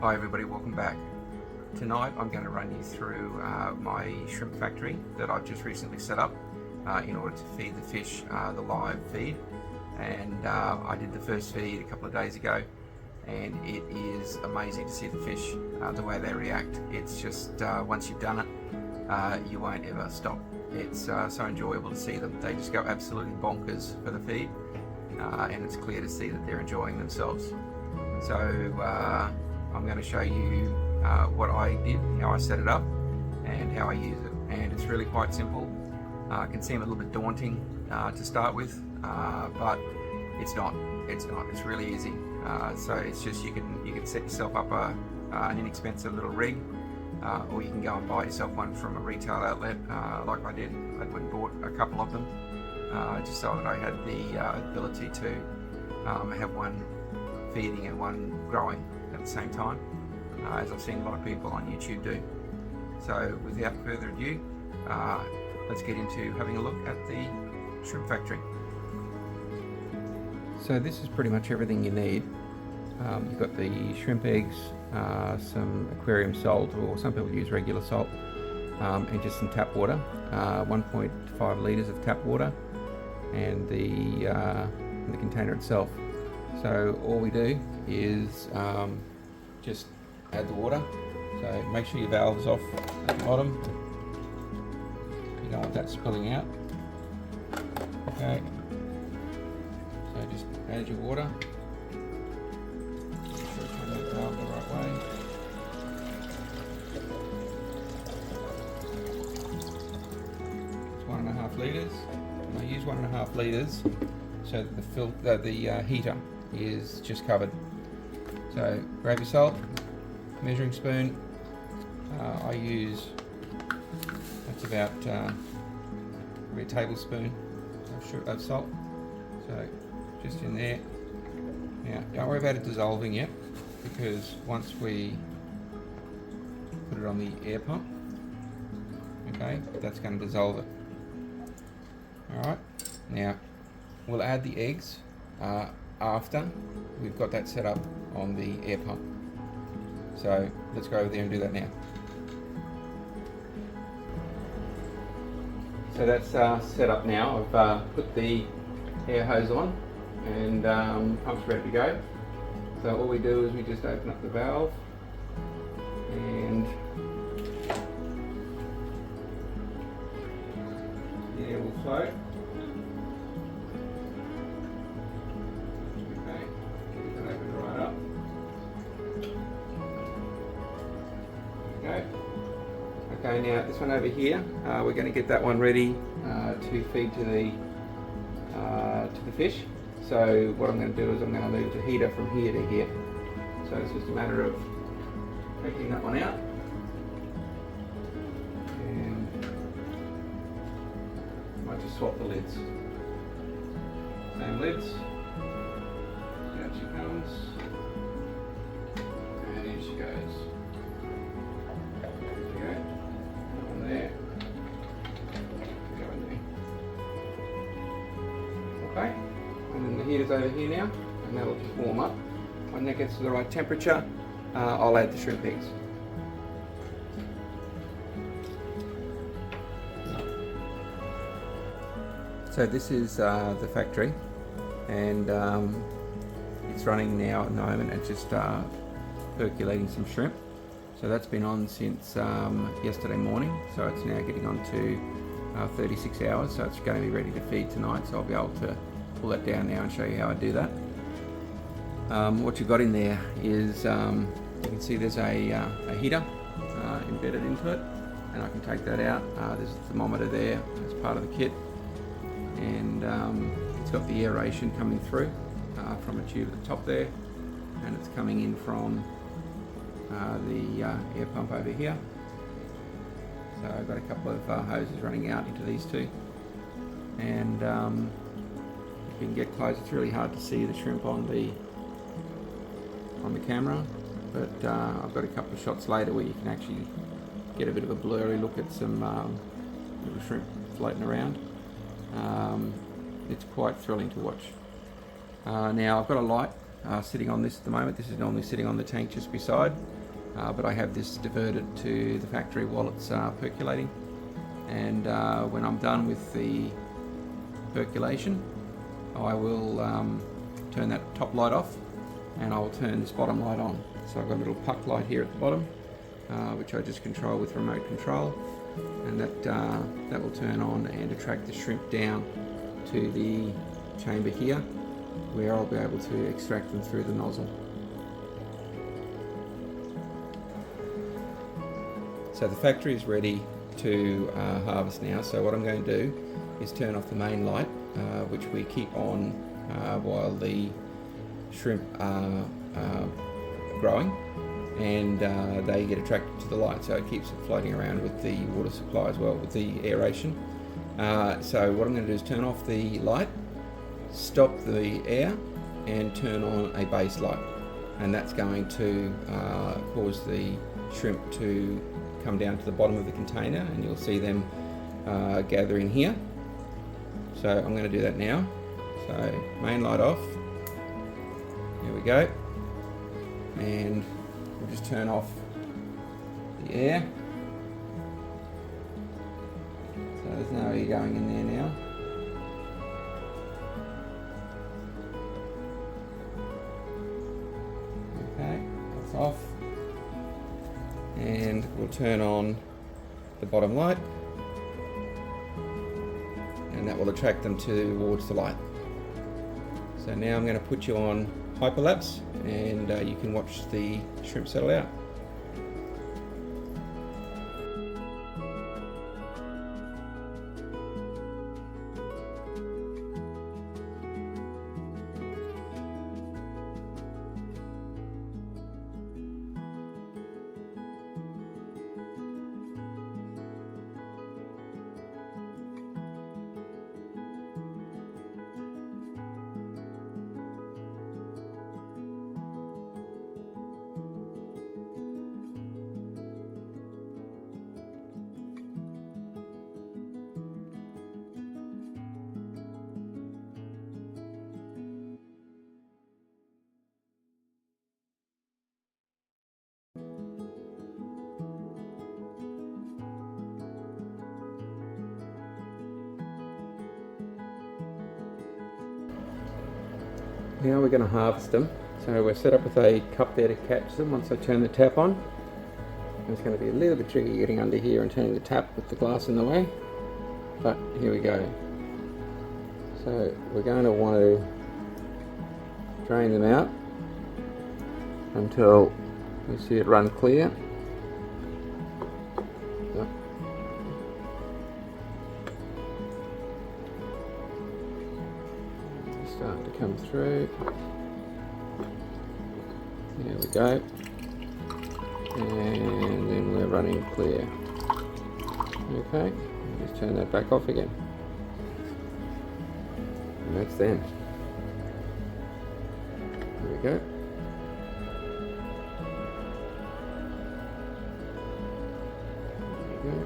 Hi everybody, welcome back. Tonight I'm going to run you through my shrimp factory that I've just recently set up in order to feed the fish the live feed. And I did the first feed a couple of days ago, and it is amazing to see the fish, the way they react. It's just, once you've done it, you won't ever stop. It's so enjoyable to see them. They just go absolutely bonkers for the feed, and it's clear to see that they're enjoying themselves. So I'm going to show you what I did, how I set it up, and how I use it. And it's really quite simple. It can seem a little bit daunting to start with, but it's not. It's not. It's really easy. So it's just you can set yourself up an inexpensive little rig, or you can go and buy yourself one from a retail outlet, like I did. I went and bought a couple of them, just so that I had the ability to have one feeding and one growing at the same time, as I've seen a lot of people on YouTube do. So without further ado, let's get into having a look at the shrimp factory. So this is pretty much everything you need. You've got the shrimp eggs, some aquarium salt, or some people use regular salt, and just some tap water, 1.5 litres of tap water, and the container itself. So all we do is just add the water. So make sure your valve's off at the bottom. You don't want that spilling out. Okay. So just add your water. Make sure it's running the valve the right way. It's 1.5 litres. And I use 1.5 litres so that the heater is just covered. So grab your salt, measuring spoon. I use, that's about a tablespoon of salt. So just in there. Now don't worry about it dissolving yet, because once we put it on the air pump, okay, that's going to dissolve it. Alright, now we'll add the eggs after we've got that set up on the air pump. So let's go over there and do that now. So that's set up now. I've put the air hose on, and pump's ready to go. So all we do is we just open up the valve, and the air will flow. Okay, now this one over here, we're going to get that one ready to feed to the fish. So what I'm going to do is I'm going to move the heater from here to here. So it's just a matter of taking that one out, and I might just swap the lids. Same lids. Out she comes, and in she goes. Okay, and then the heater's over here now, and that'll just warm up. When that gets to the right temperature, I'll add the shrimp eggs. So this is the factory, and it's running now at the moment. It's just percolating some shrimp. So that's been on since yesterday morning, so it's now getting on to 36 hours, so it's going to be ready to feed tonight. So I'll be able to pull that down now and show you how I do that. What you've got in there is, you can see there's a heater embedded into it, and I can take that out. There's a thermometer there as part of the kit, and it's got the aeration coming through from a tube at the top there, and it's coming in from the air pump over here. So I've got a couple of hoses running out into these two, and if you can get close, it's really hard to see the shrimp on the camera, but I've got a couple of shots later where you can actually get a bit of a blurry look at some little shrimp floating around. It's quite thrilling to watch. Now I've got a light sitting on this at the moment. This is normally sitting on the tank just beside, but I have this diverted to the factory while it's percolating. And when I'm done with the percolation, I will turn that top light off and I will turn this bottom light on. So I've got a little puck light here at the bottom, which I just control with remote control, and that will turn on and attract the shrimp down to the chamber here, where I'll be able to extract them through the nozzle. So the factory is ready to harvest now, so what I'm going to do is turn off the main light, which we keep on while the shrimp are growing, and they get attracted to the light, so it keeps it floating around with the water supply as well, with the aeration. So what I'm going to do is turn off the light, stop the air, and turn on a base light, and that's going to cause the shrimp to come down to the bottom of the container, and you'll see them gather in here. So I'm going to do that now. So main light off, there we go, and we'll just turn off the air. So there's no air going in there now. Okay, that's off. And we'll turn on the bottom light, and that will attract them towards the light. So now I'm going to put you on hyperlapse, and you can watch the shrimp settle out. Now we're going to harvest them. So we're set up with a cup there to catch them once I turn the tap on. It's going to be a little bit tricky getting under here and turning the tap with the glass in the way, but here we go. So we're going to want to drain them out until you see it run clear. Starting to come through. There we go. And then we're running clear. Okay, just turn that back off again. And that's them. There we go. There we go.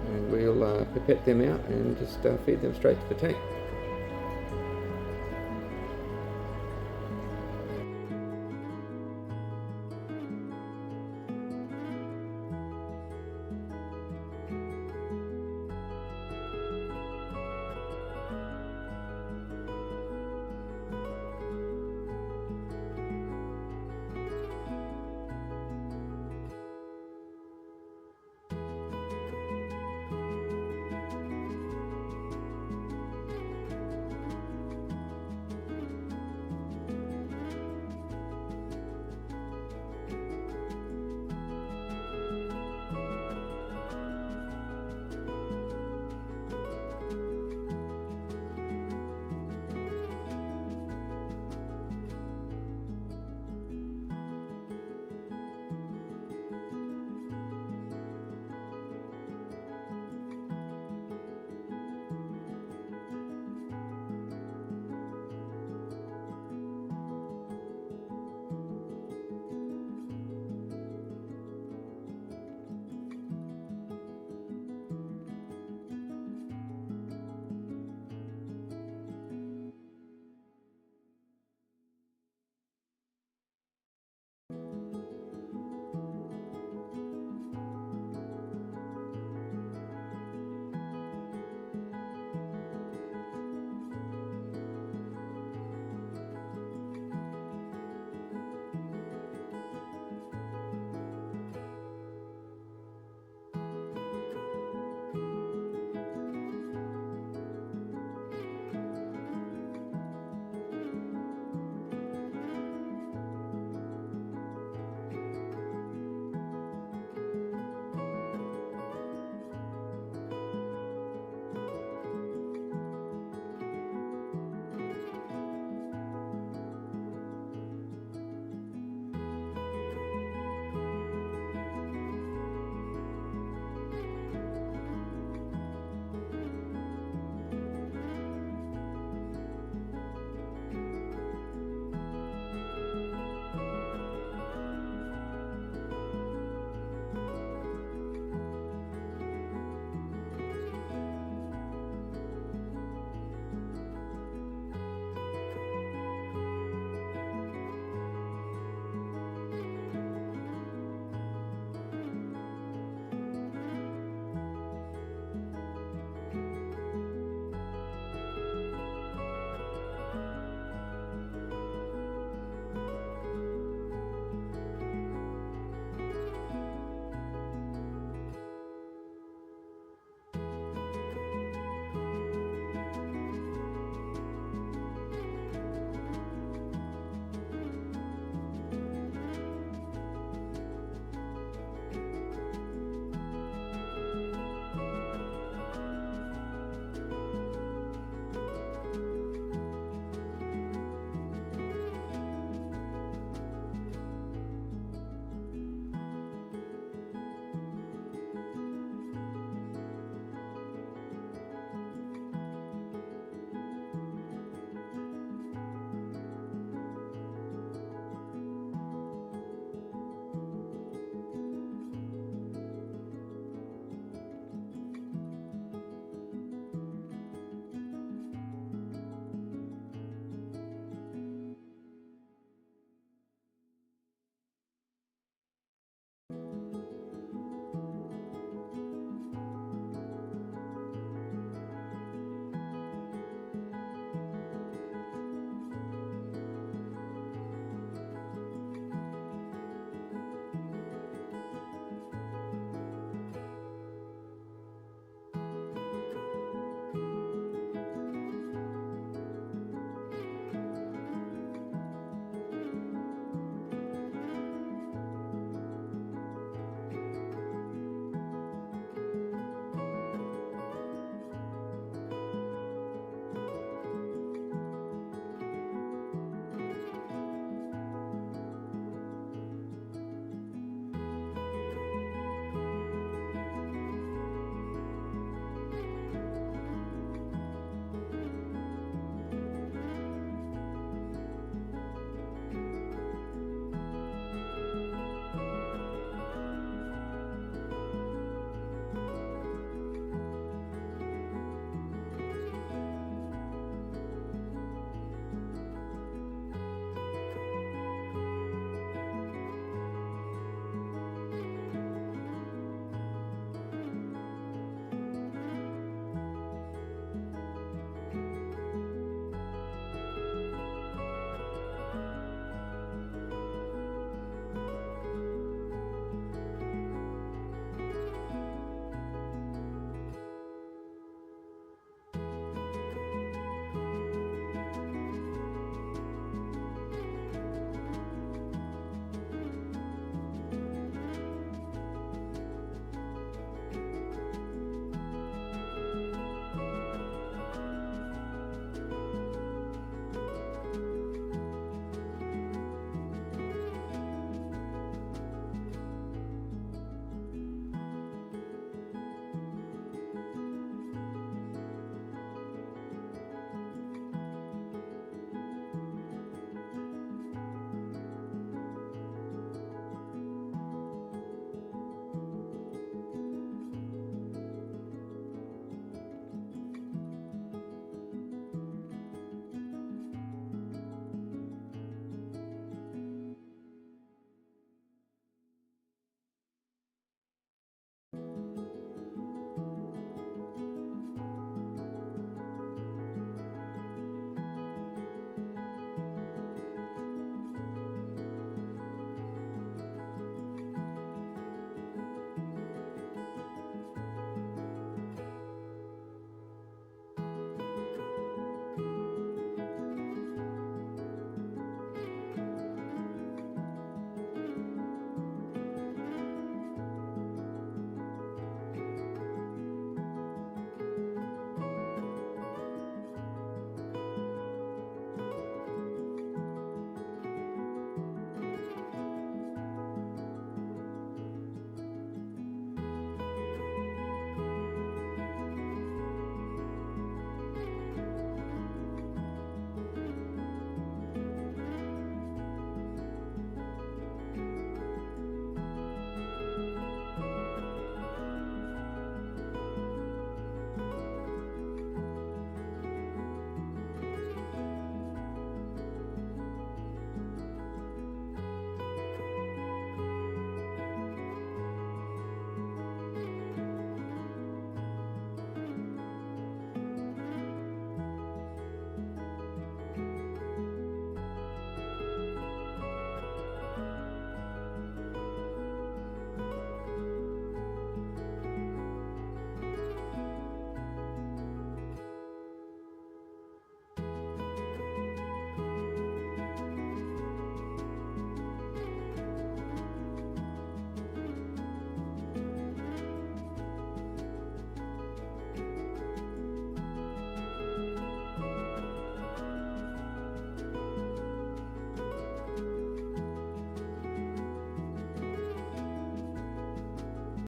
And we'll pipette them out and just feed them straight to the tank.